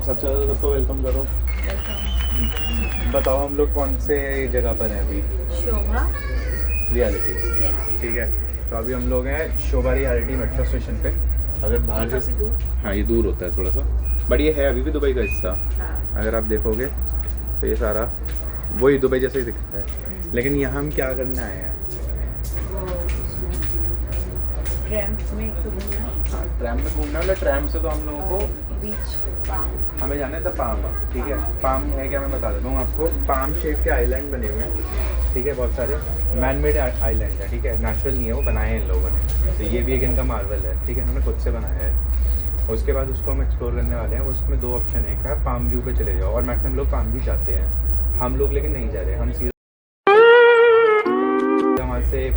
सबसे ज़्यादा सबको वेलकम करो। बताओ हम लोग कौन से जगह पर हैं अभी? शोभा रियलिटी। ठीक है, तो अभी हम लोग हैं शोभा रियलिटी मेट्रो स्टेशन पे। अगर बाहर से हाँ ये दूर होता है थोड़ा सा, बट ये है अभी भी दुबई का हिस्सा। अगर आप देखोगे तो ये सारा वही दुबई जैसा ही दिखता है। लेकिन यहाँ हम क्या करने आए हैं? ट्रैम में घूमना। हाँ ट्रैम में घूमना है। ट्रैम से तो हम लोगों को बीच हमें जाना है द पाम। ठीक है, पाम है क्या मैं बता देता हूँ आपको। पाम शेप के आइलैंड बने हुए हैं, ठीक है, बहुत सारे मैन मेड आइलैंड है, ठीक है, नेचुरल नहीं है, वो बनाए हैं इन लोगों ने। तो ये भी एक इनका मार्वल है, ठीक है, इन्होंने खुद से बनाया है। उसके बाद उसको हम एक्सप्लोर करने वाले हैं। उसमें दो ऑप्शन है, एक है पाम व्यू पे चले जाओ, और मैक्सिमम लोग पाम व्यू जाते हैं। हम लोग लेकिन नहीं जा रहे, हम सीधा वहाँ से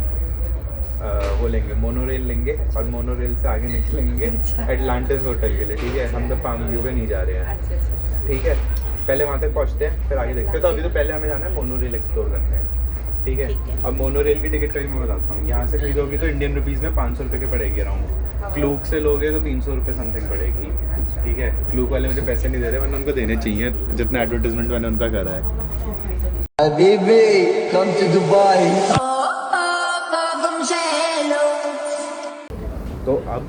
वो लेंगे, मोनोरेल लेंगे, और मोनोरेल से आगे निकलेंगे एटलांटिस होटल के लिए। ठीक है, हम तो पाम व्यू पे नहीं जा रहे हैं। ठीक है, पहले वहाँ तक पहुँचते हैं, फिर आगे देखते हैं। तो अभी तो पहले हमें जाना है मोनोरेल एक्सप्लोर करते हैं। ठीक है, अब मोनोरेल की टिकट का भी मैं बताता हूँ। यहाँ से खरीदोगे तो इंडियन रुपीज़ में 500 रुपये की पड़ेगी अराउंड। क्लूक से लोगे तो 300 रुपये समथिंग पड़ेगी। ठीक है, क्लूक वाले मुझे पैसे नहीं दे रहे, वरना उनको देने चाहिए जितना एडवर्टाइजमेंट मैंने उनका करा है। Habibi, come to Dubai. तो अब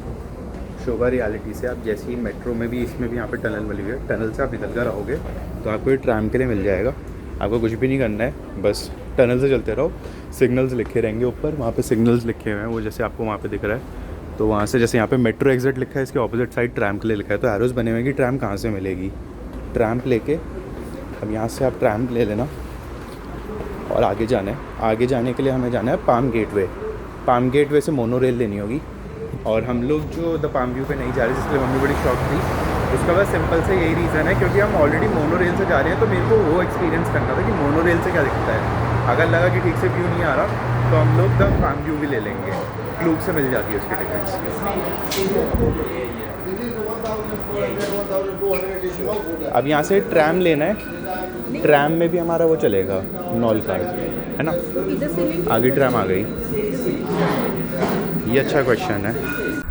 शोभा रियलिटी से आप जैसे ही मेट्रो में भी, इसमें भी यहाँ पे टनल मिली हुई है, टनल से आप निकल कर आओगे तो आपको ये ट्रैम के लिए मिल जाएगा। आपको कुछ भी नहीं करना है, बस टनल से चलते रहो। सिग्नल्स लिखे रहेंगे ऊपर, वहाँ पे सिग्नल्स लिखे हुए हैं, वो जैसे आपको वहाँ पे दिख रहा है। तो वहाँ से जैसे यहाँ पे मेट्रो एग्जिट लिखा है, इसके ऑपोजिट साइड ट्रैम के लिए लिखा है। तो एरोज बने हुए हैं कि ट्रैम कहाँ से मिलेगी। ट्रैम लेके अब यहाँ से आप ट्रैम ले लेना और आगे जाना है। आगे जाने के लिए हमें जाना है पाम गेटवे। पाम गेटवे से मोनोरेल लेनी होगी। और हम लोग जो द पाम व्यू पे नहीं जा रहे, जिसके लिए मम्मी बड़ी शौक थी, उसका बस सिंपल से यही रीज़न है क्योंकि हम ऑलरेडी मोनोरेल से जा रहे हैं। तो मेरे को वो एक्सपीरियंस करना था कि मोनोरेल से क्या दिखता है। अगर लगा कि ठीक से व्यू नहीं आ रहा तो हम लोग द पाम व्यू भी ले लेंगे। क्लूक से मिल जाती है उसकी टिकट्स। अब यहाँ से ट्रैम लेना है। ट्रैम में भी हमारा वो चलेगा, नॉल कार्ड है ना। आगे ट्रैम आ गई। ये अच्छा क्वेश्चन है।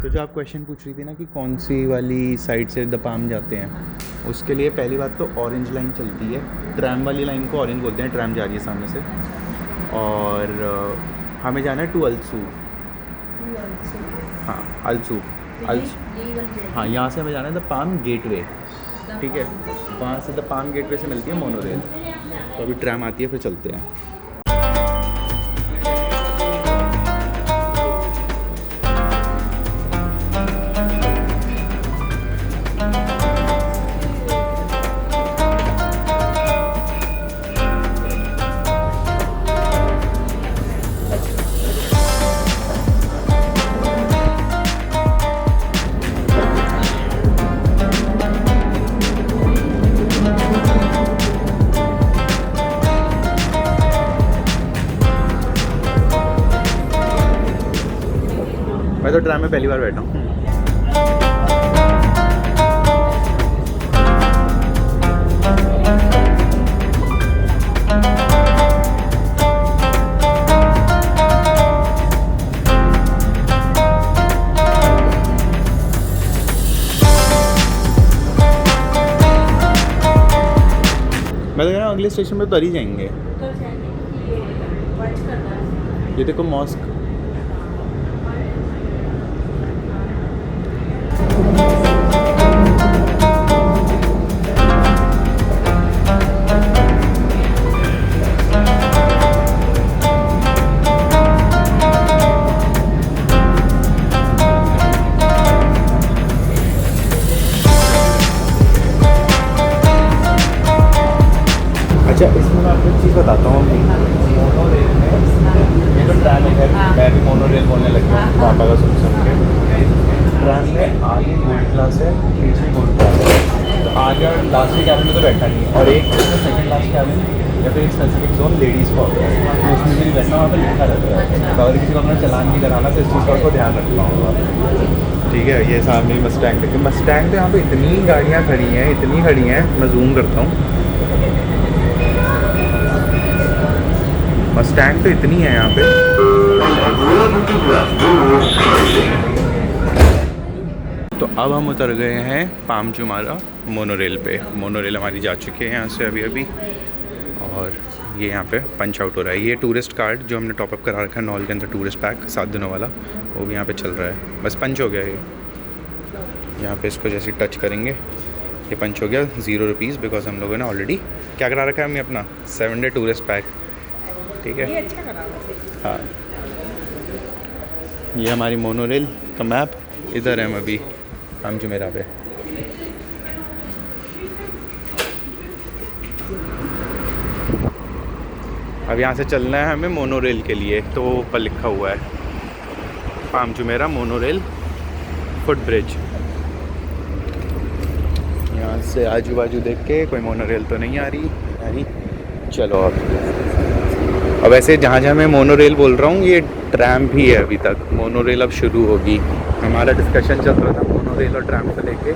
तो जो आप क्वेश्चन पूछ रही थी ना कि कौन सी वाली साइड से द पाम जाते हैं, उसके लिए पहली बात तो ऑरेंज लाइन चलती है। ट्रैम वाली लाइन को ऑरेंज बोलते हैं, ट्रैम जा रही है सामने से। और हमें जाना है टू अलसू। हाँ अलसू, हाँ यहाँ से हमें जाना है द पाम गेटवे। ठीक है, वहाँ से द पाम गेटवे से मिलती है मोनोरेल। तो अभी ट्रैम आती है, फिर चलते हैं। मैं तो ट्रैम में पहली बार बैठा हूँ। मैं तो कह रहा हूँ अगले स्टेशन पे तो ही जाएंगे। ये देखो मॉस्क। अच्छा, इसमें मैं आपको एक चीज़ बताता हूँ। मोनोरेल में ये तो ट्रैम है, मैं भी मोनोरेल बोलने लग गया पापा का सुन के। ट्रैम में आगे गोल्ड क्लास है, पीछे गोल्ड क्लास है। तो आगे और लास्ट के कैबिन में तो बैठा नहीं है, और एक सेकंड लास्ट कैबिन या फिर एक स्पेसिफिक जोन लेडीज़ को होता है, तो उसमें भी बैठना वहाँ पर लिखा रहता है। तो अगर किसी को अपना चलान नहीं कराना तो इस चीज़ का उसको ध्यान रखना होगा। ठीक है, ये सामने मस्टैंग देखिए। मस्टैंग तो यहाँ पे इतनी गाड़ियाँ खड़ी हैं, इतनी खड़ी हैं, मैं जूम करता हूँ। मस्टैंग तो इतनी है यहाँ पे। तो अब हम उतर गए हैं पाम जुमेरा मोनोरेल पे। मोनोरेल हमारी जा चुकी है यहाँ से अभी और ये यहाँ पे पंच आउट हो रहा है। ये टूरिस्ट कार्ड जो हमने टॉपअप करा रखा है नॉल के अंदर, टूरिस्ट पैक 7 दिनों वाला, वो भी यहाँ पे चल रहा है। बस पंच हो गया ये। यहाँ पे इसको जैसे टच करेंगे ये पंच हो गया। 0 रुपीज़, बिकॉज हम लोगों ने ऑलरेडी क्या करा रखा है हमें अपना 7 डे टूरिस्ट पैक। ठीक है, ये अच्छा करा वैसे। हाँ। ये हमारी मोनोरेल का मैप। इधर है हम अभी पाम जुमेरा पे। अब यहाँ से चलना है हमें मोनोरेल के लिए, तो वो ऊपर लिखा हुआ है palm Jumeirah monorail foot bridge. यहाँ से आजू बाजू देख के कोई मोनोरेल तो नहीं आ रही। चलो अब वैसे जहाँ जहाँ मैं मोनोरेल बोल रहा हूँ ये ट्रैम भी है अभी तक। मोनोरेल अब शुरू होगी। हमारा डिस्कशन चल रहा था मोनोरेल और ट्रैम को लेके,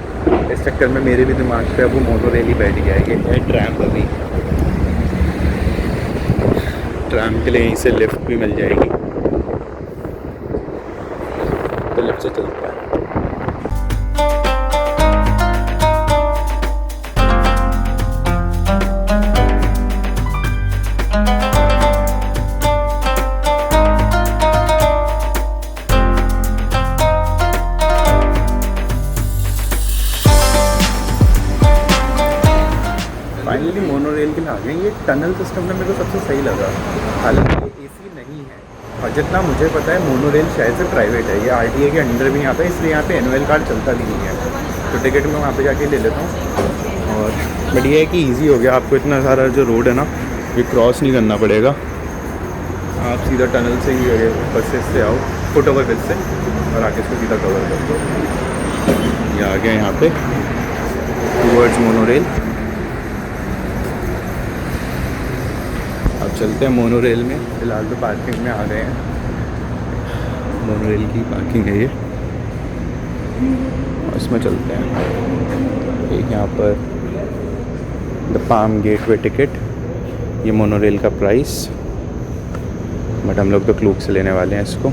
इस चक्कर में मेरे भी दिमाग पे अब वो मोनोरेल ही बैठ गया है। ये है ट्रैम अभी। ट्रैम के लिए यहीं से लिफ्ट भी मिल जाएगी, तो लिफ्ट से चलता है। फाइनली मोनोरेल के लिए आ गए। ये टनल सिस्टम में मेरे को सबसे सही लगा। हालांकि ये एसी नहीं है और जितना मुझे पता है मोनोरेल शायद से प्राइवेट है। ये आरटीए के अंडर भी आता है, इसलिए यहाँ पे एनुअल कार्ड चलता भी नहीं है। तो टिकट मैं वहाँ पे जाके ले लेता हूँ। और बट ये है कि ईजी हो गया, आपको इतना सारा जो रोड है ना ये क्रॉस नहीं करना पड़ेगा। आप सीधा टनल से ही बसेस से आओ, फुट ओवर ब्रिज से, और आके इसको सीधा कवर कर दो। ये आ गया यहाँ पे टूवर्ड्स मोनोरेल। अब चलते हैं मोनोरेल में। फ़िलहाल तो पार्किंग में आ गए हैं। मोनोरेल की पार्किंग है ये, और इसमें चलते हैं। एक यहाँ पर द पाम गेटवे टिकट, ये मोनोरेल का प्राइस। बट हम लोग तो क्लूक से लेने वाले हैं इसको।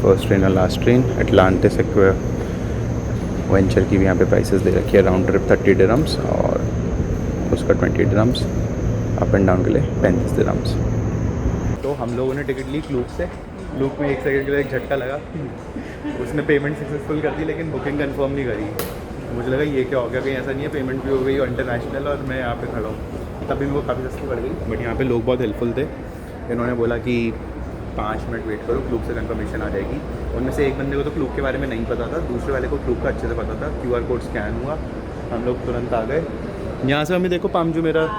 फर्स्ट ट्रेन और लास्ट ट्रेन। एटलांटिस वेंचर की भी यहाँ पे प्राइसेस दे रखी है। राउंड ट्रिप 30 दिरहम्स और उसका 20 दिरहम्स। अप एंड डाउन के लिए 35 दिरहम्स। तो हम लोगों ने टिकट ली क्लूक से। क्लूक में 1 सेकंड के लिए एक झटका लगा। उसने पेमेंट सक्सेसफुल कर दी लेकिन बुकिंग कंफर्म नहीं करी। मुझे लगा ये क्या हो गया, कहीं ऐसा नहीं है पेमेंट भी हो गई और इंटरनेशनल और मैं यहाँ पे खड़ा हूँ। तभी मेरे को काफ़ी सस्ती पड़ गई। बट यहाँ पे लोग बहुत हेल्पफुल थे। इन्होंने बोला कि 5 मिनट वेट करो, क्लूक से कंफर्मेशन आ जाएगी। उनमें से एक बंदे को तो क्लूक के बारे में नहीं पता था, दूसरे वाले को क्लूक का अच्छे से पता था। QR कोड स्कैन हुआ, हम लोग तुरंत आ गए। यहाँ से हमें देखो पाम जुमेरा,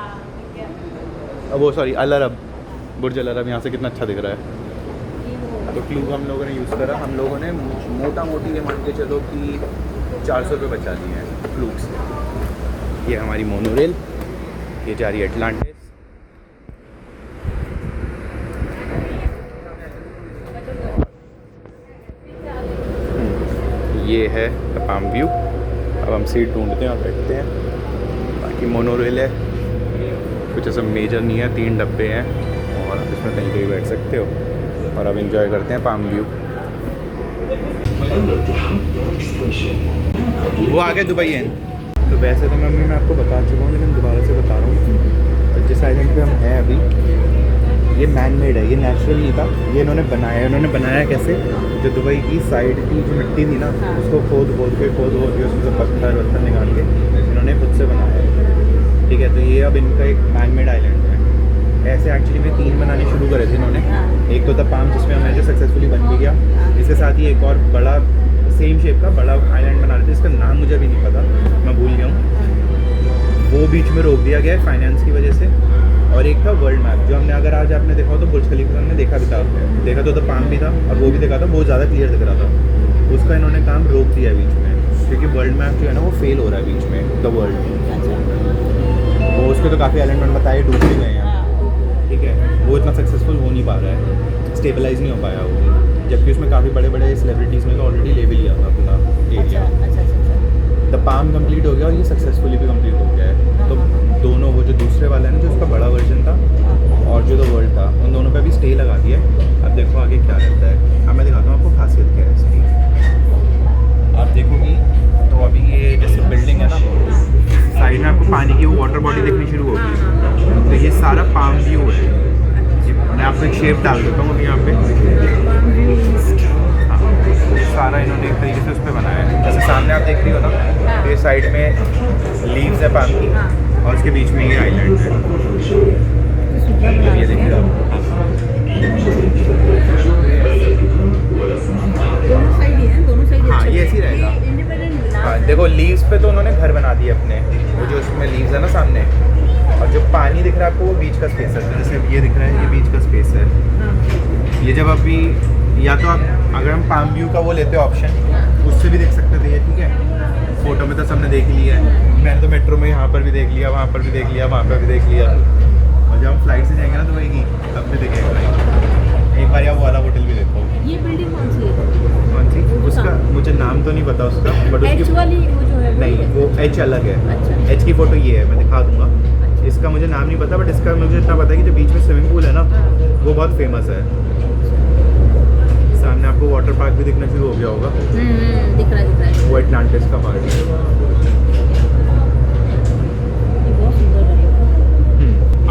वो सॉरी अल अरब, बुर्ज अल अरब यहाँ से कितना अच्छा दिख रहा है। तो क्लूक हम लोगों ने यूज़ करा। हम लोगों ने मोटा मोटी ये मान के चलो कि 400 रुपये बचा दिए हैं क्लूक से। ये हमारी मोनोरेल, ये जा रही है एटलांटिस। ये है द पाम व्यू। अब हम सीट ढूंढते हैं और बैठते हैं। बाकी मोनोरेल है, कुछ ऐसा मेजर नहीं है, 3 डब्बे हैं और आप इसमें कहीं कहीं बैठ सकते हो। और अब एंजॉय करते हैं पाम व्यू। वो आगे दुबई है। तो वैसे तो मैं आपको बता चुका हूँ लेकिन दोबारा से बता रहा हूँ। तो जिस आइलैंड पे हम हैं अभी, ये मैन मेड है, ये नेचुरल नहीं था। ये इन्होंने बनाया कैसे, जो दुबई की साइड की जो मिट्टी थी ना उसको खोद के उसमें से पत्थर निकाल के इन्होंने खुद से बनाया है। ठीक है, तो ये अब इनका एक मैन मेड आइलैंड है। ऐसे एक्चुअली में 3 बनाने शुरू करे थे इन्होंने। एक तो द पाम जिसमें हमें सक्सेसफुली बन भी गया। इसके साथ ही एक और बड़ा सेम शेप का बड़ा आइलैंड बना रहे थे, इसका नाम मुझे अभी नहीं पता, मैं भूल गया हूँ। वो बीच में रोक दिया गया है फाइनेंस की वजह से। और एक था वर्ल्ड मैप, जो हमने अगर आज आपने देखा हो तो बुर्ज खलीफा हमने देखा तो द पाम भी था और वो भी देखा था, बहुत ज़्यादा क्लियर दिख रहा था। उसका इन्होंने काम रोक दिया बीच में, क्योंकि वर्ल्ड मैप जो है ना वो फेल हो रहा है बीच में, द वर्ल्ड। वो उसके तो काफ़ी आइलैंड मैंने बताए डूब भी गए हैं। ठीक है, वो इतना सक्सेसफुल हो नहीं पा रहा है, स्टेबलाइज नहीं हो पाया वो, जबकि उसमें काफ़ी बड़े बड़े सेलिब्रिटीज़ ने तो ऑलरेडी ले भी लिया था पूरा एरिया। द पाम कंप्लीट हो गया और ये सक्सेसफुली भी कंप्लीट हो गया है। तो दोनों, वो जो दूसरे वाला है ना जो उसका बड़ा वर्जन था और जो द वर्ल्ड था, उन दोनों पे भी स्टे लगा दिया है। अब देखो आगे क्या रहता है। अब मैं दिखाता हूँ आपको खासियत क्या है इसकी। देखोगी तो अभी ये जैसे बिल्डिंग है ना, साइड में आपको पानी की वो वाटर बॉडी देखनी शुरू होगी। तो ये सारा पाम व्यू है। मैं आपको एक शेप डाल देता हूँ अभी यहाँ पे। हाँ, सारा इन्होंने एक तरीके से उस पर बनाया है। जैसे सामने आप देख रही हो ना, तो ये साइड में लीव्स है पाम की और उसके बीच में ये आइलैंड है। ये देखिए आप, दोनों साइड ही है, दोनों साइड। हाँ ये ऐसे ही रहेगा। हाँ देखो, लीव्स पे तो उन्होंने घर बना दिए अपने, वो जो उसमें लीव्स है ना सामने, और जो पानी दिख रहा है आपको वो बीच का स्पेस है। जैसे ये दिख रहा है, ये बीच का स्पेस है। ये जब अभी, या तो आप अगर हम पाम व्यू का वो लेते हो ऑप्शन, उससे भी देख सकते थे ये, ठीक है। फोटो में तो सबने देख लिया है, मैंने तो मेट्रो में यहाँ पर भी देख लिया, वहाँ पर भी देख लिया, वहाँ पर भी देख लिया। और जब हम फ्लाइट से जाएंगे ना तो वही तब भी देखेंगे। एक बार यहाँ वो वाला होटल भी देखो। ये बिल्डिंग कौन सी है? कौन सी? उसका मुझे नाम तो नहीं पता उसका, बट एच उसकी वाली वो जो है नहीं, वो एच अलग है। अच्छा। एच की फ़ोटो ये है, मैं दिखा दूंगा। इसका मुझे नाम नहीं पता, बट इसका मुझे इतना पता है कि जो बीच में स्विमिंग पूल है ना, वो बहुत फेमस है। सामने आपको वाटर पार्क भी दिखना शुरू हो गया होगा। दिख रहा है। वो एटलांटिस का पार्क है। ये बहुत सुंदर बना।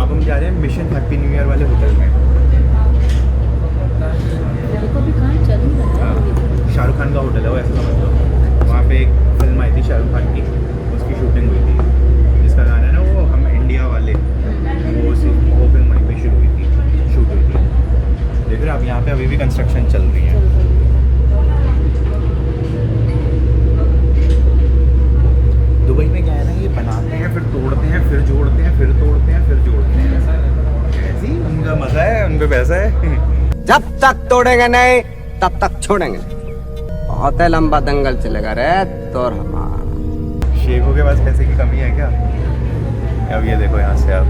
अब हम जा रहे हैं मिशन हैप्पी न्यू ईयर वाले होटल में। देखो अभी कहाँ चल ही रहा है। शाहरुख खान का होटल है वो, ऐसा समझ लो। वहाँ पे एक फिल्म आई थी शाहरुख खान की, उसकी शूटिंग हुई थी। जिसका गाना है ना वो हम इंडिया वाले, वो फिल्म वहीं पे शुरू हुई थी, शूट हुई थी। देख रहे हो आप, यहाँ पे अभी भी कंस्ट्रक्शन चल रही है। दुबई में क्या है ना, ये बनाते हैं फिर तोड़ते हैं, फिर जोड़ते हैं, फिर तोड़ते हैं, फिर जोड़ते हैं। ऐसी उनका मज़ा है, उन पे पैसा है। जब तक तोड़ेंगे नहीं तब तक छोड़ेंगे। बहुत है लंबा दंगल चलेगा रे तोर हमारा। शेखों के पास पैसे की कमी है क्या? अब ये देखो यहाँ से आप,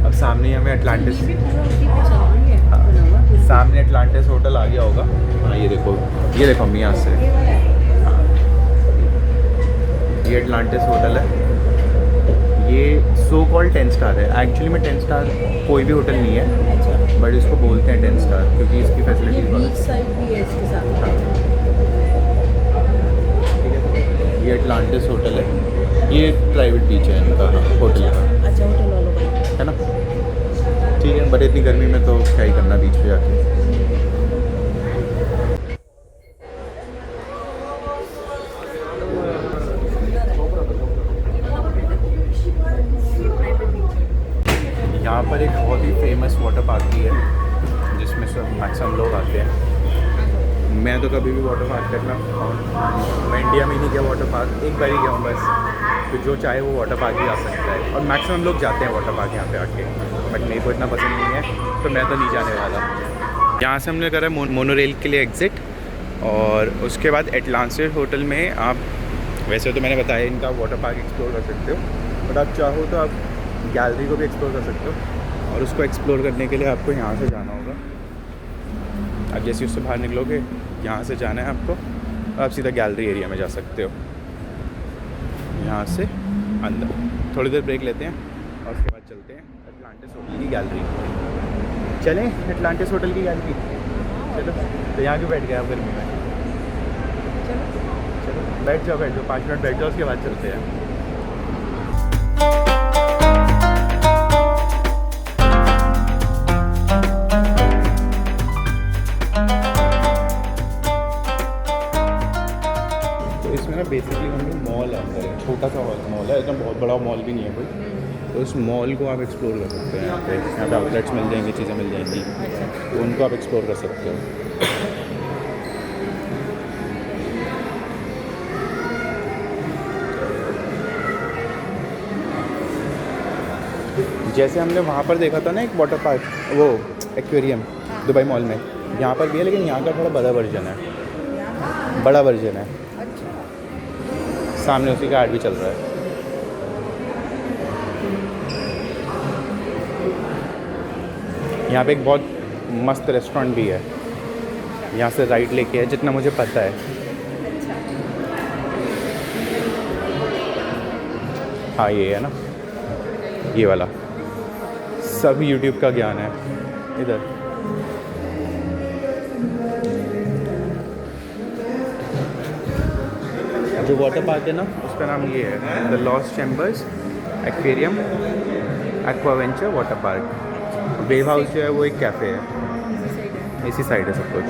अब सामने हमें एटलांटिस, ये भी पूरा उसी पे चल रही है, बना हुआ। सामने एटलांटिस होटल आ गया होगा। हाँ ये देखो अम्मी यहाँ से, हाँ ये एटलांटिस होटल है। ये सो कॉल्ड 10 स्टार है, एक्चुअली में 10 स्टार कोई भी होटल नहीं है, बट इसको बोलते हैं 10 स्टार क्योंकि इसकी ये फैसिलिटीज बहुत बीच साइड भी है इसके साथ। ठीक है। ये एटलांटिस होटल है, ये प्राइवेट बीच है इनका, होटल का, अच्छा होटल वालों का है ना। ठीक है, बट इतनी गर्मी में तो क्या ही करना बीच पे जाके। यहाँ पर एक बहुत ही फेमस वाटर पार्क भी है जिसमें सब मैक्सिमम लोग आते हैं। मैं तो कभी भी वाटर पार्क करना, मैं इंडिया में ही नहीं गया वाटर पार्क, एक बार ही गया हूँ बस। तो जो चाहे वो वाटर पार्क ही आ सकता है, और मैक्सिमम लोग जाते हैं वाटर पार्क यहाँ पे आके, बट मेरे को इतना पसंद नहीं है तो मैं तो नहीं जाने वाला। यहाँ से हमने करा मोनोरेल के लिए एग्ज़िट, और उसके बाद एटलांटिस होटल में आप, वैसे तो मैंने बताया इनका वाटर पार्क एक्सप्लोर कर सकते हो, बट आप चाहो तो आप गैलरी को भी एक्सप्लोर कर सकते हो। और उसको एक्सप्लोर करने के लिए आपको यहाँ से जाना होगा। अब जैसे उससे बाहर निकलोगे, यहाँ से जाना है आपको, आप सीधा गैलरी एरिया में जा सकते हो। यहाँ से अंदर थोड़ी देर ब्रेक लेते हैं और उसके बाद चलते हैं एटलांटिस होटल की गैलरी। चलें एटलांटिस होटल की गैलरी, चलो। तो यहाँ क्यों बैठ गए आप गर्मी में? चलो बैठ जाओ 5 मिनट बैठ जाओ, उसके बाद चलते हैं। बेसिकली हम मॉल है अंदर, छोटा सा मॉल है, इतना बहुत बड़ा मॉल भी नहीं है कोई। तो इस मॉल को आप एक्सप्लोर कर सकते हैं। यहाँ पे आउटलेट्स मिल जाएंगे, चीज़ें मिल जाएंगी, तो उनको आप एक्सप्लोर कर सकते हो। जैसे हमने वहाँ पर देखा था ना एक वाटर पार्क, वो एक्वेरियम दुबई मॉल में, यहाँ पर भी है, लेकिन यहाँ का थोड़ा बड़ा वर्जन है, बड़ा वर्जन है। सामने उसी का ऐड भी चल रहा है। यहाँ पे एक बहुत मस्त रेस्टोरेंट भी है, यहाँ से राइट लेके है जितना मुझे पता है। हाँ ये है ना, ये वाला, सब यूट्यूब का ज्ञान है इधर। जो वाटर पार्क है ना उसका नाम ये है the lost chambers aquarium Aquaventure water park. Wave house जो है वो एक कैफ़े है, इसी साइड है सब कुछ।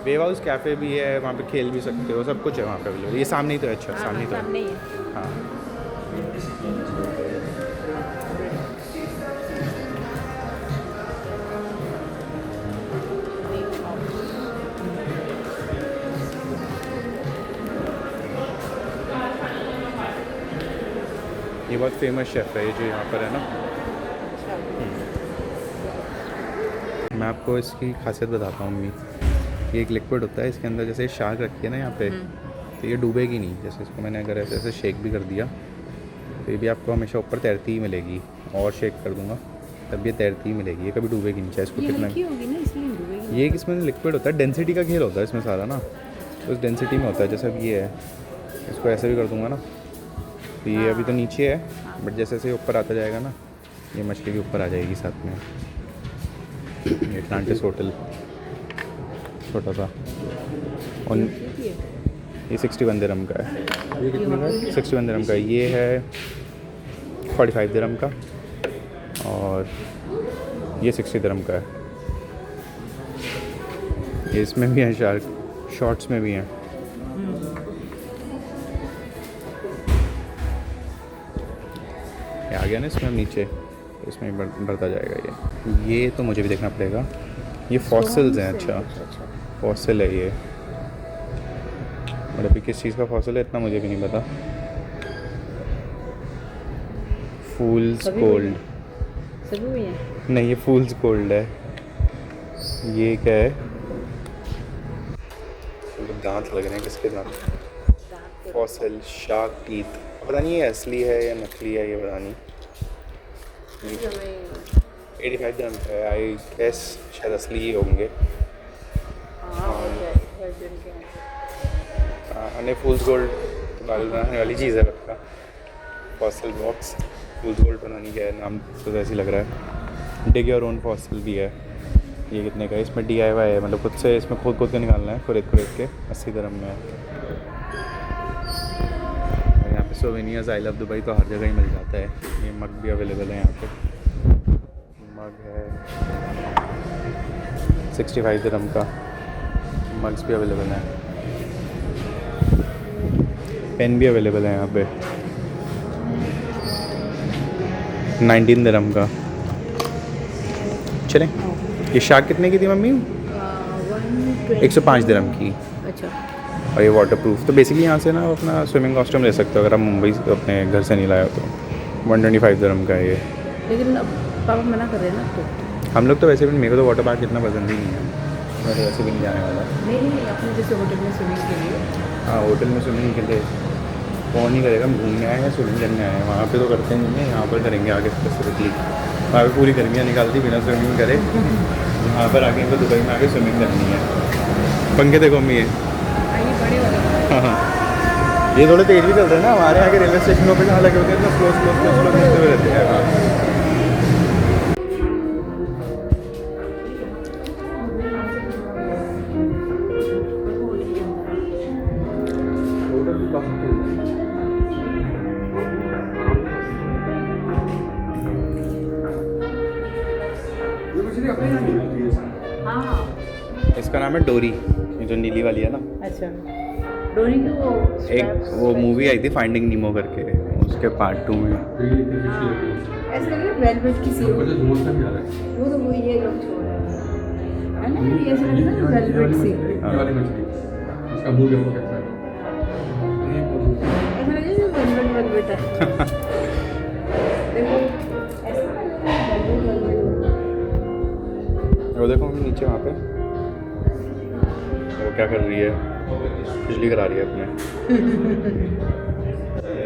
वेव हाउस कैफ़े भी है, वहाँ पे खेल भी सकते हो, सब कुछ है वहाँ पे अवेलेबल। ये सामने ही तो है, अच्छा सामने ही तो है। सामने ही है। हाँ ये बहुत फेमस शेफ़ है ये जो यहाँ पर है ना। मैं आपको इसकी खासियत बताता हूँ मम्मी। ये एक लिक्विड होता है, इसके अंदर जैसे शार्क रखी है ना यहाँ पे, तो ये डूबेगी नहीं। जैसे इसको मैंने अगर ऐसे ऐसे शेक भी कर दिया तो ये भी आपको हमेशा ऊपर तैरती ही मिलेगी, और शेक कर दूँगा तब ये तैरती ही मिलेगी, ये कभी डूबेगी नहीं, चाहे इसको ये कितना। हल्की होगी ना इसलिए डूबेगी। ये इसमें लिक्विड होता है, डेंसिटी का खेल होता है इसमें सारा ना, तो उस डेंसिटी में होता है। जैसे अब ये है, इसको ऐसे भी कर दूँगा ना, तो ये अभी तो नीचे है, बट जैसे जैसे ऊपर आता जाएगा ना ये मछली भी ऊपर आ जाएगी साथ में। ये अटलांटिस होटल छोटा सा, और ये 61 दिरहम का है। ये कितने का है? 61 दिरहम का। ये है 45 दिरहम का, और ये 60 दिरहम का है। ये इसमें भी है शार्क, शॉर्ट्स में भी हैं। ये आ गया ना इसमें नीचे, तो इसमें बढ़ता जाएगा। ये तो मुझे भी देखना पड़ेगा। ये फॉसिल्स हैं, अच्छा फॉसिल है ये, बट अभी किस चीज़ का फॉसिल है इतना मुझे भी नहीं पता। फूल्स गोल्ड, सभी हुई है। नहीं ये फूल्स गोल्ड है। ये क्या है? दांत लग रहे हैं, किसके दांत? फॉसिल शार्क टीथ, पता नहीं ये असली है या नकली है, ये पता नहीं। 85 दिरहम का है, आई गेस शायद असली ही होंगे। नहीं फूल्स गोल्ड बनाने वाली चीज़ है पक्का। फॉसिल बॉक्स फूल्स गोल्ड बनानी क्या है, नाम तो ऐसे ही लग रहा है। डिग योर ओन फॉसिल भी है। ये कितने का है? इसमें DIY है, मतलब खुद से इसमें खुद के निकालना है, खुद के 80 दिरहम में है। यहाँ पे सोवेनियर्स आई लव दुबई तो हर जगह ही मिल जाता है। ये मग भी अवेलेबल है यहाँ पे। मग है 65 दिरहम का, मग्स भी अवेलेबल हैं। पेन भी अवेलेबल है यहाँ पे 19 दिरहम का। चलें, ये शार्क कितने की थी मम्मी? 105 दिरहम की। अच्छा, और ये वाटर प्रूफ। तो बेसिकली यहाँ से ना अपना स्विमिंग कॉस्ट्यूम ले सकते हो अगर आप मुंबई से अपने घर से नहीं लाए हो तो। 125 दिरहम का है ये। लेकिन अब पापा मना कर रहे हैं ना तो। हम लोग तो वैसे भी, मेरे को तो वाटर पार्क इतना पसंद ही नहीं है, मैं तो वैसे भी नहीं जाने वाला। नहीं अपने जैसे होटल में स्विमिंग के लिए। हाँ होटल में स्विमिंग के लिए कौन नहीं करेगा, हम घूमने आए हैं स्विमिंग करने आए हैं, वहाँ पे तो करते नहीं हैं, यहाँ पर करेंगे आगे स्पेसिफिकली। वहाँ पे पूरी गर्मियाँ निकाल दी बिना स्विमिंग करे, यहाँ पर आके इनको दुबई में आके स्विमिंग करनी है। पंखे देखो मम्मी ये बड़े वाले। हाँ ये थोड़े तेज भी चलते हैं ना, हमारे यहाँ के रेलवे स्टेशनों पर जहाँ लगे होते हैं तो स्लो चलते हुए रहते हैं। हाँ हाँ इसका नाम है डोरी, ये जो नीली वाली है ना। अच्छा, डोरी की वो एक वो मूवी आई थी फाइंडिंग नीमो करके, उसके पार्ट 2 में। ऐसा लग रहा है वेलवेट की सी। वो तो वो ये लोग छोड़ रहे हैं, है ना? ये ऐसा लग रहा है वेलवेट सी। उसका मुंह देखो कैसा है। ऐसा लग रहा है वेलवेट है। देखो ऐसा लग रहा है वेलवेट। वो देखो नीचे वहाँ पे वो क्या कर रही है, बिजली करा रही है अपने।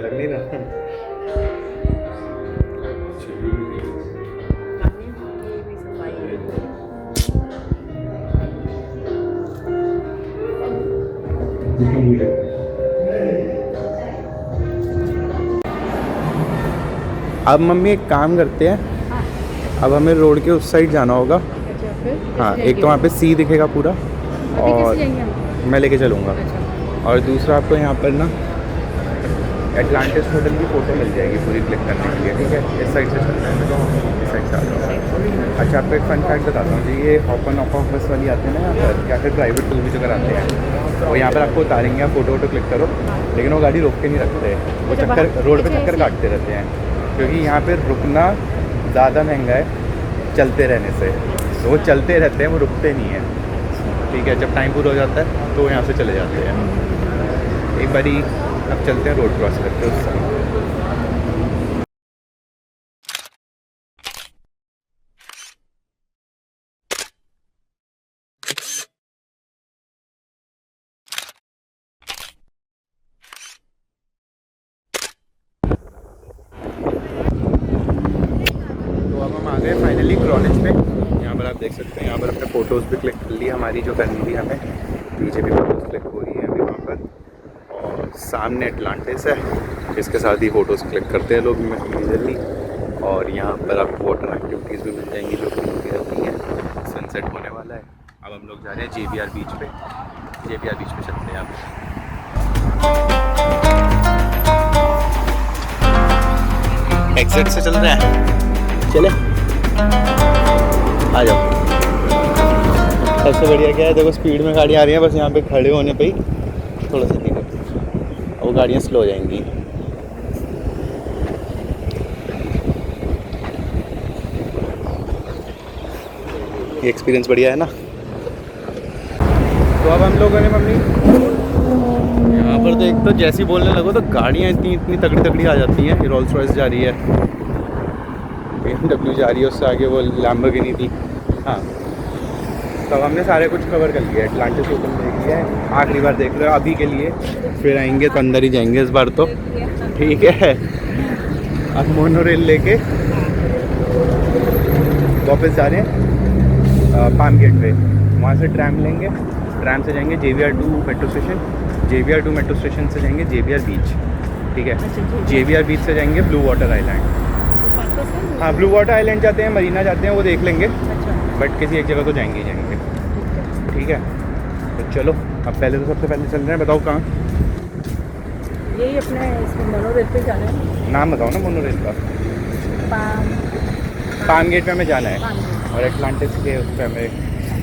लग नहीं रहा। अब मम्मी एक काम करते हैं, अब हमें रोड के उस साइड जाना होगा। अच्छा फिर हाँ एक तो वहाँ पे सी दिखेगा पूरा, और जाएंगे हम? मैं लेके चलूँगा। अच्छा और दूसरा आपको यहाँ पर ना एटलांटिस होटल की फ़ोटो मिल जाएगी पूरी क्लिक करने के लिए, ठीक है। इस साइड से चलना है, इस साइड से आ जाओ। अच्छा, आपको एक फन फैक्ट बताता हूँ जी, ये हॉप ऑन ऑफ बस वाली आते हैं ना यहाँ पर, या फिर प्राइवेट टूर भी जो कराते हैं, वो यहाँ पर आपको उतारेंगे, आप फ़ोटो क्लिक करो, लेकिन वो गाड़ी रोक के नहीं रखते, वो चक्कर रोड पे चक्कर काटते रहते हैं, क्योंकि यहाँ पर रुकना ज़्यादा महंगा है चलते रहने से। तो वो चलते रहते हैं, वो रुकते नहीं हैं, ठीक है। जब टाइम पूरा हो जाता है तो वो यहाँ से चले जाते हैं। एक बारी अब चलते हैं रोड क्रॉस करते हैं उस समय। तो अब हम आ गए फाइनली क्रॉनिच पे। यहाँ पर आप देख सकते हैं, यहाँ पर अपने फ़ोटोज़ भी क्लिक कर ली हमारी जो करनी थी हमें, पीछे भी फ़ोटोज़ क्लिक हो रही है अभी वहाँ पर। और सामने एटलांटिस है, इसके साथ ही फ़ोटोज़ क्लिक करते हैं लोग इमीडिएटली। और यहाँ पर आपको वाटर एक्टिविटीज़ भी मिल जाएंगी जो कि होती रहती हैं। सनसेट होने वाला है। अब हम लोग जा रहे हैं JBR बीच पे। JBR बीच पे चलते हैं आप। एग्जिट से चल रहे हैं, चले आ जाओ। सबसे बढ़िया क्या है, देखो स्पीड में गाड़ी आ रही है, बस यहाँ पे खड़े होने पे ही थोड़ा सा धीरे, वो गाड़ियाँ स्लो हो जाएंगी। ये एक्सपीरियंस बढ़िया है ना। तो अब हम लोगों ने मम्मी यहाँ पर तो एक तो जैसे ही बोलने लगो तो गाड़ियाँ इतनी तगड़ी तगड़ी आ जाती हैं। ये रोल्स रॉयस जा रही है, BMW जा रही है, उससे आगे वो लैम्बोर्गिनी थी। हाँ, तो अब हमने सारे कुछ कवर कर लिया है। एटलांटिस होटल देख लिया है, आखिरी बार देख रहे हो अभी के लिए, फिर आएंगे तो अंदर ही जाएंगे इस बार तो, ठीक है। अब मोनो रेल लेके वापस जा रहे हैं पाम गेट पे, वहाँ से ट्रैम लेंगे, ट्रैम से जाएंगे JBR 2 metro station, JBR 2 metro station से जाएंगे JBR बीच, ठीक है। JBR बीच से जाएंगे ब्लू वाटर आइलैंड। हाँ, ब्लू वाटर आइलैंड जाते हैं, मरीना जाते हैं, वो देख लेंगे, बट किसी एक जगह तो जाएंगे ही जाएंगे, ठीक है। तो चलो अब पहले तो सबसे पहले चल रहे हैं, बताओ कहाँ? यही अपने इसमें मोनोरेल पे जाना है। नाम बताओ ना मोनो रेल का। पाम गेट पे हमें जाना है, और एटलांटिस के उस पर हमें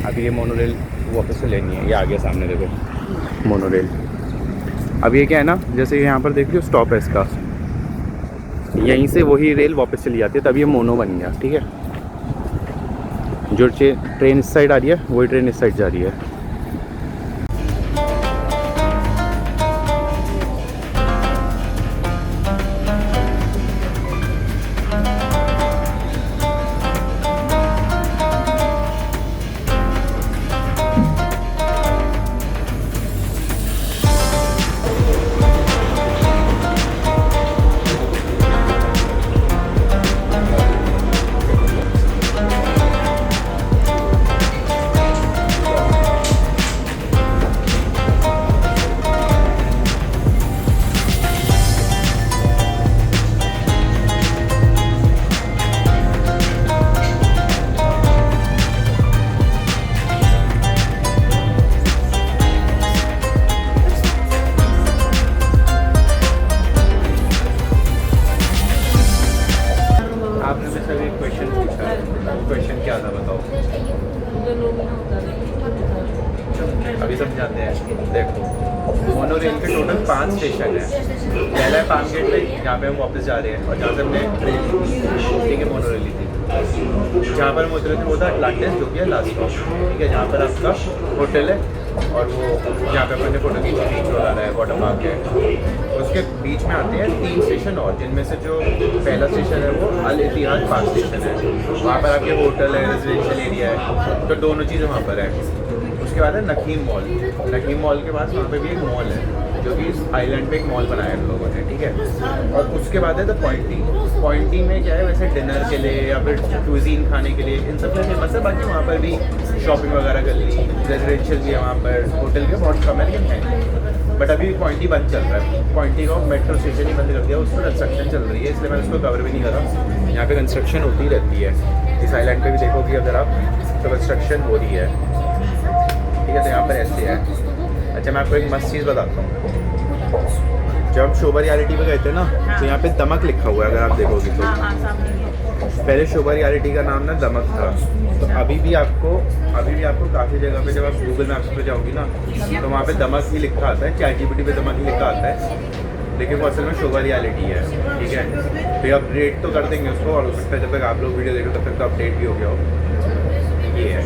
अभी ये मोनो रेल वापस से लेनी है। ये आगे सामने देखो मोनो रेल। अब ये क्या है ना, जैसे यहाँ पर देख लो स्टॉप है इसका, यहीं से वही रेल वापस चली जाती है, तब ये मोनो बन गया, ठीक है। जो ट्रेन इस साइड आ रही है वही ट्रेन इस साइड जा रही है। आपने मुझसे अभी क्वेश्चन पूछा, क्वेश्चन क्या था बताओ? अभी समझाते हैं। देखो, मोनो रेल के टोटल 5 स्टेशन है। पहला है पाम गेट पे, जहाँ पे हम वापस जा रहे हैं, और जहाँ से हमने ट्रेन ली, ठीक है, मोनो रेल ली थी। जहाँ पर हम उतरे थे वो था एटलांटिस, जो कि है लास्ट स्टॉप, ठीक है, जहाँ पर आपका होटल है, और वो जहाँ पे अपने फोटो की बीच रोड आ रहा है, वाटर पार्क है, उसके बीच में आते हैं 3 स्टेशन और, जिनमें से जो पहला स्टेशन है वो अल इतिहाद पार्क स्टेशन है। वहाँ पर आपके होटल है, रेजिडेंशियल एरिया है, तो दोनों चीज़ें वहाँ पर है। उसके बाद है नकीम मॉल। नकीम मॉल के पास वहाँ पे भी एक मॉल है, जो कि इस आइलैंड पे एक मॉल बनाया है लोगों ने, ठीक है। और उसके बाद है द पॉइंटी। पॉइंटी में क्या है, वैसे डिनर के लिए या फिर क्यूजीन खाने के लिए इन सब में फेमस है। बाकी वहाँ पर भी शॉपिंग वगैरह कर ली, रेजिडेंशियल भी है वहाँ पर, होटल के बहुत कम है लेकिन है। बट अभी पॉइंटी बंद चल रहा है। पॉइंटी का मेट्रो स्टेशन ही बंद कर दिया, उस पर कंस्ट्रक्शन चल रही है, इसलिए मैं उसको कवर भी नहीं कर रहा। यहाँ पे कंस्ट्रक्शन होती रहती है, इस आइलैंड पे भी देखोगे अगर आप, तो कंस्ट्रक्शन हो रही है, ठीक है। तो यहाँ पर ऐसे है, अच्छा मैं आपको एक मस्त चीज़ बताता हूँ। जब हम शोभा रियलिटी पे गए थे ना, तो यहाँ पे दमक लिखा हुआ है, अगर आप देखोगे तो। हाँ सामने ही है। पहले शोभा रियलिटी का नाम ना दमक था। तो अभी भी आपको काफ़ी जगह पे जब आप गूगल मैप्स पे जाओगी ना, तो वहाँ पे दमक ही लिखा आता है, ChatGPT पे दमक ही लिखा आता है, लेकिन वो असल में शोभा रियलिटी है। ठीक है, फिर अपडेट तो कर देंगे उसको, और हो सकता है जब तक आप लोग वीडियो देखो तब तक तो अपडेट भी हो गया हो। ये है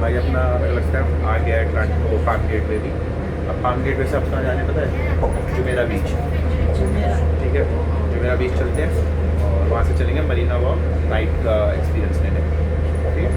भाई अपना, मुझे लगता है आ गया है फार्म गेट पे भी। अब फार्म गेट पे से आप कहाँ जाने पता है? Jumeirah beach. ठीक है, जुमेरा बीच चलते हैं और वहाँ से चलेंगे मरीना वॉक नाइट का एक्सपीरियंस लेने। ठीक है,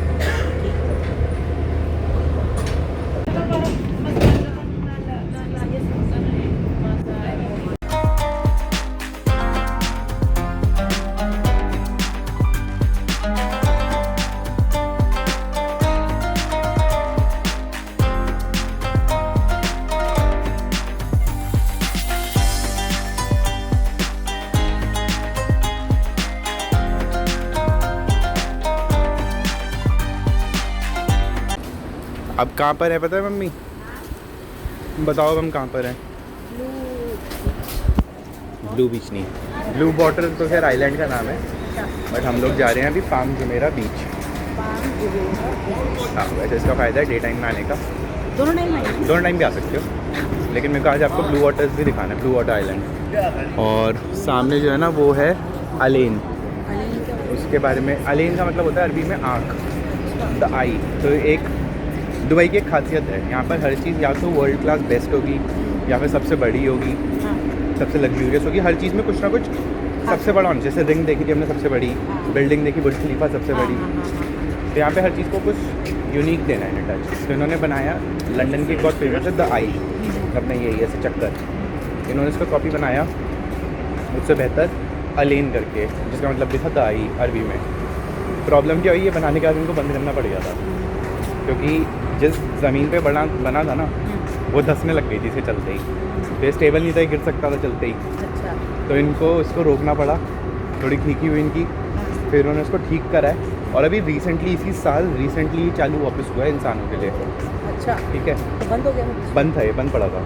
अब कहाँ पर है पता है मम्मी? बताओ अब हम कहाँ पर हैं? ब्लू बीच नहीं, ब्लू वाटर तो खैर आइलैंड का नाम है, बट हम लोग जा रहे हैं अभी फार्म जुमेरा बीच। हाँ वैसे इसका फ़ायदा है डे टाइम में आने का, दोनों टाइम भी आ सकते हो, लेकिन मेरे को आज आपको ब्लू वाटर्स भी दिखाना है, ब्लू वाटर आइलैंड। और सामने जो है ना वो है अलेन। उसके बारे में, अलेन का मतलब होता है अरबी में आँख, द आई। तो एक दुबई की एक खासियत है, यहाँ पर हर चीज़ या तो वर्ल्ड क्लास बेस्ट होगी, या फिर सबसे बड़ी होगी, सबसे लग्जूरियस होगी। हर चीज़ में कुछ ना कुछ सबसे बड़ा होना। जैसे रिंग देखी थी हमने सबसे बड़ी, बिल्डिंग देखी बुर्ज खलीफा सबसे बड़ी। तो यहाँ पे हर चीज़ को कुछ यूनिक देना है टच। तो इन्होंने बनाया, लंदन की एक बहुत फेमस है द आई, अपने यही ऐसे चक्कर, इन्होंने इसका कॉपी बनाया उससे बेहतर अलेन करके, जिसका मतलब भी था द आई अरबी में। प्रॉब्लम क्या हुई, ये बनाने के बाद इनको बंद करना पड़ गया था, क्योंकि जिस ज़मीन पे बना था ना वो धंसने लग गई थी इसे चलते ही। तो स्टेबल नहीं था, गिर सकता था चलते ही। अच्छा। तो इनको इसको रोकना पड़ा, थोड़ी खींची हुई इनकी, फिर उन्होंने इसको ठीक करा है। और अभी रिसेंटली इसी साल चालू वापस हुआ है इंसानों के लिए। अच्छा ठीक है, तो बंद हो गया? बंद था, ये बंद पड़ा था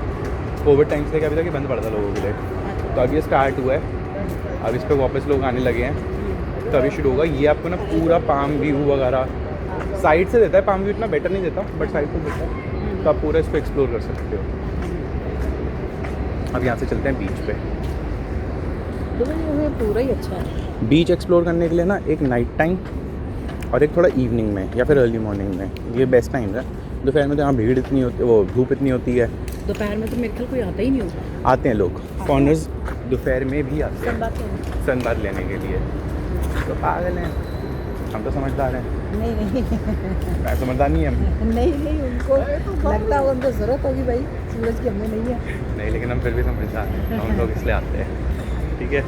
कोविड टाइम से, अभी तक ये बंद पड़ा था लोगों के लिए। तो अभी ये स्टार्ट हुआ है, अब इस पर वापस लोग आने लगे हैं, तो अभी शुरू होगा। ये आपको ना पूरा पाम व्यू वगैरह साइड से देता है, पाम व्यू इतना बेटर नहीं देता बट साइड से देता है, तो आप पूरा इसको एक्सप्लोर कर सकते हो। अब यहाँ से चलते हैं बीच पे। दुबई पूरा ही अच्छा है। बीच एक्सप्लोर करने के लिए ना एक नाइट टाइम और एक थोड़ा इवनिंग में या फिर अर्ली मॉर्निंग में, ये बेस्ट टाइम है। दोपहर में तो यहाँ भीड़ इतनी होती है, वो धूप इतनी होती है। दोपहर में तो मेरे ख्याल कोई आता ही नहीं होगा। आते हैं लोग, फॉरनर्स दोपहर में भी आते हैं नहीं सनबाथ लेने के लिए। तो पागल हैं, हम तो समझदार हैं। नहीं मैं समझदार नहीं है हम। नहीं उनको लगता है उनको ज़रूरत होगी भाई सूरज की, हमें नहीं है। नहीं, लेकिन हम फिर भी समझदार हैं, हम लोग इसलिए आते हैं। ठीक है,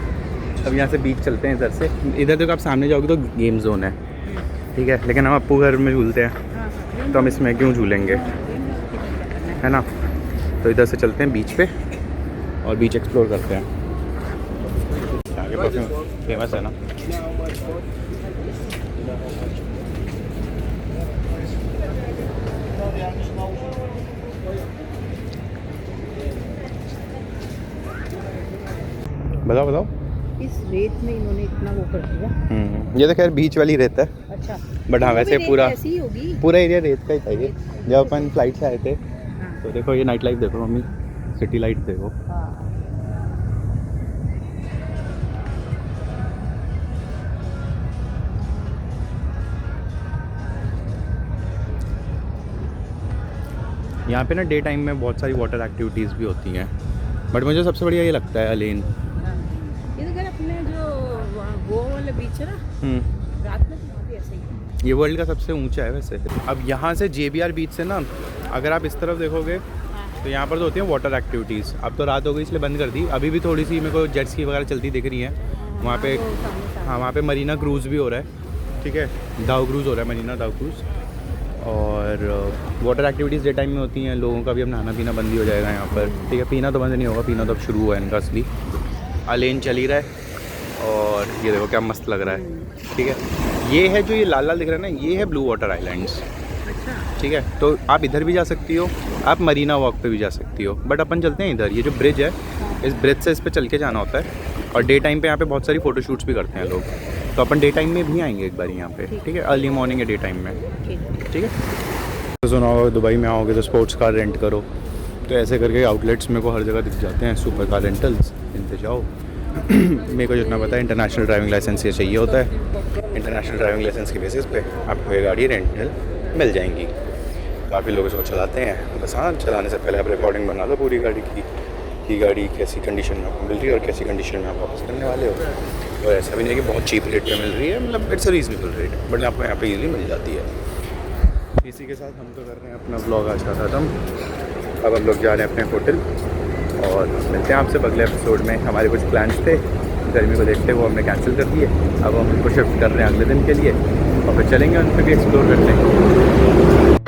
अब यहाँ से बीच चलते हैं इधर से। इधर देखो आप सामने जाओगे तो गेम जोन है, ठीक है, लेकिन हम अप्पू घर में झूलते हैं तो हम इसमें क्यों झूलेंगे, है ना। तो इधर से चलते हैं बीच पे और बीच एक्सप्लोर करते हैं। आगे फेमस है ना। बताओ। इस रेत में इन्होंने इतना वो कर दिया। ये तो खैर बीच वाली रेत है। अच्छा, बट हाँ वैसे पूरा ऐसी ही होगी। पूरा एरिया रेत का ही था ये। जब अपन फ्लाइट से आए थे तो देखो ये नाइट लाइफ देखो मम्मी, सिटी लाइट देखो। यहाँ पे ना डे टाइम में बहुत सारी वाटर एक्टिविटीज़ भी होती हैं, बट मुझे सबसे बढ़िया ये लगता है अलेन। ये तो अपने जो वो वाला बीच है ना, रात में तो भी ऐसे ही है। ये वर्ल्ड का सबसे ऊंचा है वैसे। अब यहाँ से JBR बीच से ना अगर आप इस तरफ देखोगे तो यहाँ पर तो होती हैं वाटर एक्टिविटीज़। अब तो रात हो गई इसलिए बंद कर दी, अभी भी थोड़ी सी मेरे को जेट स्की वगैरह चलती दिख रही है वहाँ पे। हाँ वहाँ पे मरीना क्रूज़ भी हो रहा है, ठीक है, दाव क्रूज़ हो रहा है, मरीना दाव क्रूज़। और वाटर एक्टिविटीज़ डे टाइम में होती हैं। लोगों का भी अब नहाना पीना बंद ही हो जाएगा यहाँ पर, ठीक है। पीना तो बंद नहीं होगा, पीना तो अब शुरू हुआ है इनका असली। अलेन चल ही रहा है और ये देखो क्या मस्त लग रहा है, ठीक है। ये है जो ये लाल लाल दिख रहा है ना, ये है ब्लू वाटर आइलैंड्स, ठीक है। तो आप इधर भी जा सकती हो आप मरीना वॉक पे भी जा सकती हो, बट अपन चलते हैं इधर, ये जो ब्रिज है इस ब्रिज से इस पे चल के जाना होता है। और डे टाइम पे यहाँ पे बहुत सारी फ़ोटोशूट्स भी करते हैं लोग, तो अपन डे टाइम में भी आएंगे एक बार यहाँ पे, ठीक है, अर्ली मॉर्निंग या डे टाइम में, ठीक है। तो सुना होगा दुबई में आओगे तो स्पोर्ट्स कार रेंट करो, तो ऐसे करके आउटलेट्स मेरे को हर जगह दिख जाते हैं, सुपर कार रेंटल्स, इन पे जाओ। मेरे को जितना पता है इंटरनेशनल ड्राइविंग लाइसेंस ये चाहिए होता है, इंटरनेशनल ड्राइविंग लाइसेंस के बेसिस पे आपको ये गाड़ी रेंटल मिल जाएंगी। काफ़ी लोग इसको चलाते हैं, बस हाँ चलाने से पहले आप रिकॉर्डिंग बना लो पूरी गाड़ी की, कि गाड़ी कैसी कंडीशन में आपको मिल रही है और कैसी कंडीशन में आप वापस करने वाले हो। और ऐसा भी नहीं है कि बहुत चीप रेट पे मिल रही है, मतलब it's a reasonable rate, but आपको यहाँ पे इजीली मिल जाती है। इसी के साथ हम तो कर रहे हैं अपना व्लॉग आज का ख़त्म। अब हम लोग जा रहे हैं अपने होटल और मिलते हैं आपसे अगले एपिसोड में। हमारे कुछ प्लान्स थे, गर्मी को देखते हुए हमने कैंसिल कर दिए, अब हम उनको शिफ्ट कर रहे हैं अगले दिन के लिए और फिर चलेंगे उन पर भी एक्सप्लोर करते हैं।